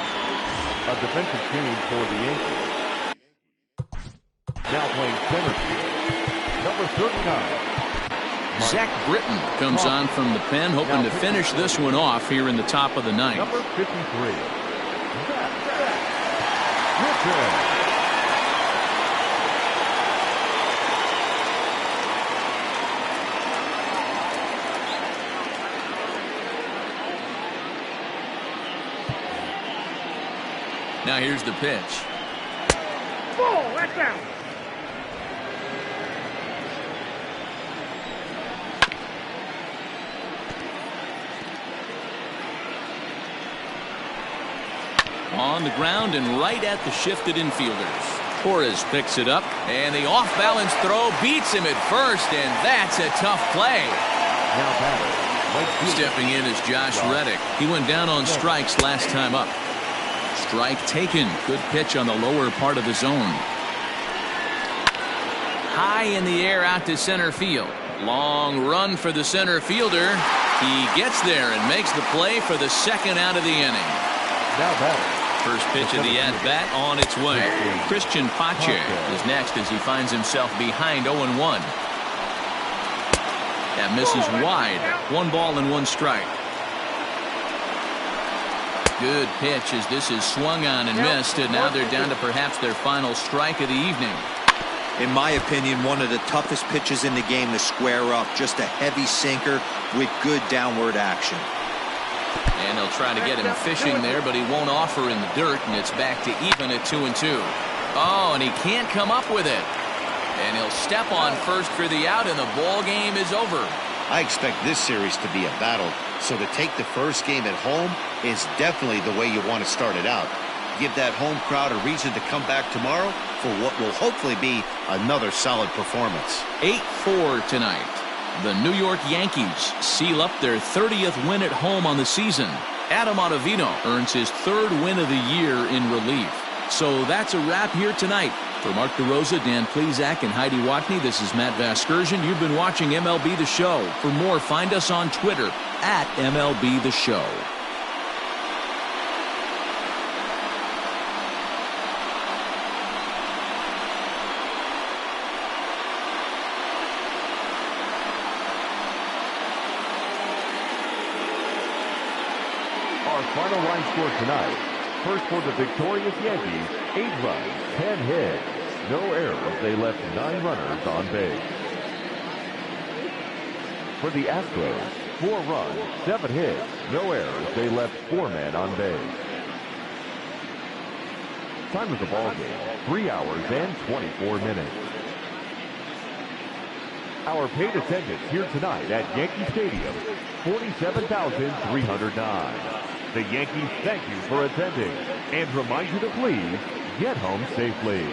A defensive team for the Yankees. Now playing center field, number 39. Zach Britton comes on from the pen, hoping to finish this one off here in the top of the ninth. Number 53. Zach Britton. Now here's the pitch. Ball, that's out. On the ground and right at the shifted infielders. Torres picks it up, and the off-balance throw beats him at first, and that's a tough play. Stepping in is Josh Reddick. He went down on strikes last time up. Strike taken. Good pitch on the lower part of the zone. High in the air out to center field. Long run for the center fielder. He gets there and makes the play for the second out of the inning. Now batting. First pitch of the at-bat on its way. Christian Pache is next as he finds himself behind 0-1. That misses wide. 1 ball and 1 strike. Good pitch as this is swung on and missed, and now they're down to perhaps their final strike of the evening. In my opinion, one of the toughest pitches in the game to square up. Just a heavy sinker with good downward action. And they'll try to get him fishing there, but he won't offer in the dirt, and it's back to even at 2-2. Oh, and he can't come up with it. And he'll step on first for the out, and the ball game is over. I expect this series to be a battle, so to take the first game at home is definitely the way you want to start it out. give that home crowd a reason to come back tomorrow for what will hopefully be another solid performance. 8-4 tonight. The New York Yankees seal up their 30th win at home on the season. Adam Ottavino earns his 3rd win of the year in relief. So that's a wrap here tonight. For Mark DeRosa, Dan Plezak, and Heidi Watney, this is Matt Vasgersian. You've been watching MLB The Show. For more, find us on Twitter at MLB The Show. Our final line score tonight. First for the victorious Yankees, 8 runs, 10 hits. No errors. They left 9 runners on base. For the Astros, 4 runs, 7 hits. No errors. They left 4 men on base. Time of the ball game, 3 hours and 24 minutes. Our paid attendance here tonight at Yankee Stadium, 47,309. The Yankees thank you for attending and remind you to please get home safely.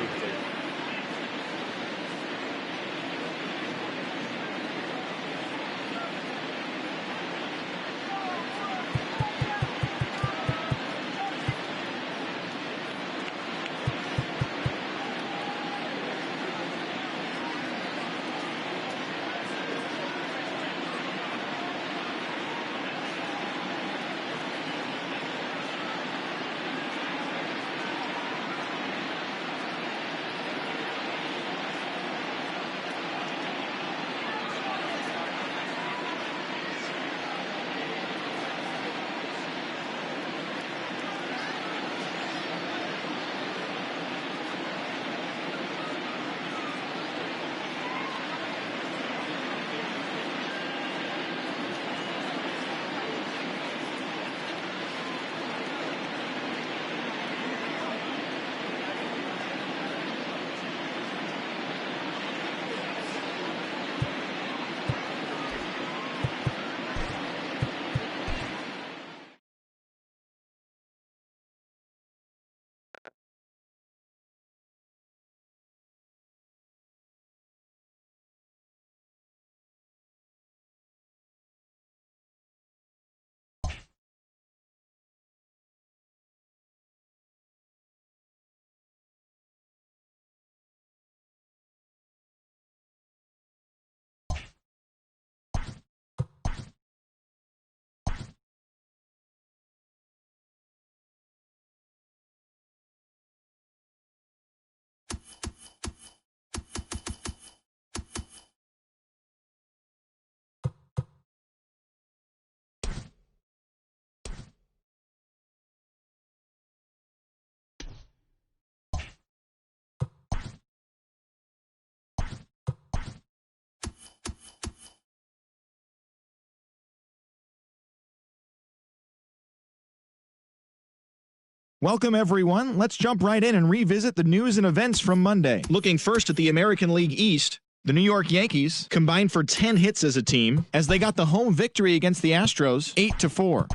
Welcome, everyone. Let's jump right in and revisit the news and events from Monday. Looking first at the American League East, the New York Yankees combined for 10 hits as a team as they got the home victory against the Astros 8-4.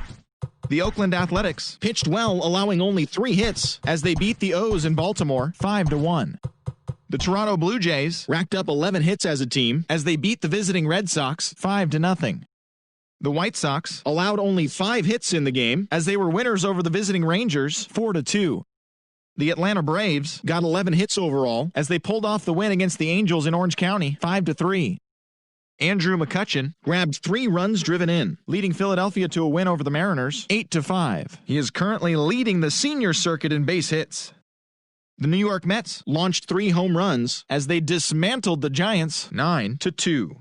The Oakland Athletics pitched well, allowing only 3 hits as they beat the O's in Baltimore 5-1. The Toronto Blue Jays racked up 11 hits as a team as they beat the visiting Red Sox 5-0. The White Sox allowed only 5 hits in the game as they were winners over the visiting Rangers 4-2. The Atlanta Braves got 11 hits overall as they pulled off the win against the Angels in Orange County 5-3. Andrew McCutchen grabbed 3 runs driven in, leading Philadelphia to a win over the Mariners 8-5. He is currently leading the senior circuit in base hits. The New York Mets launched 3 home runs as they dismantled the Giants 9-2.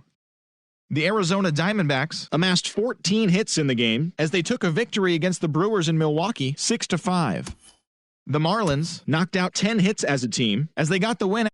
The Arizona Diamondbacks amassed 14 hits in the game as they took a victory against the Brewers in Milwaukee 6-5. The Marlins knocked out 10 hits as a team as they got the win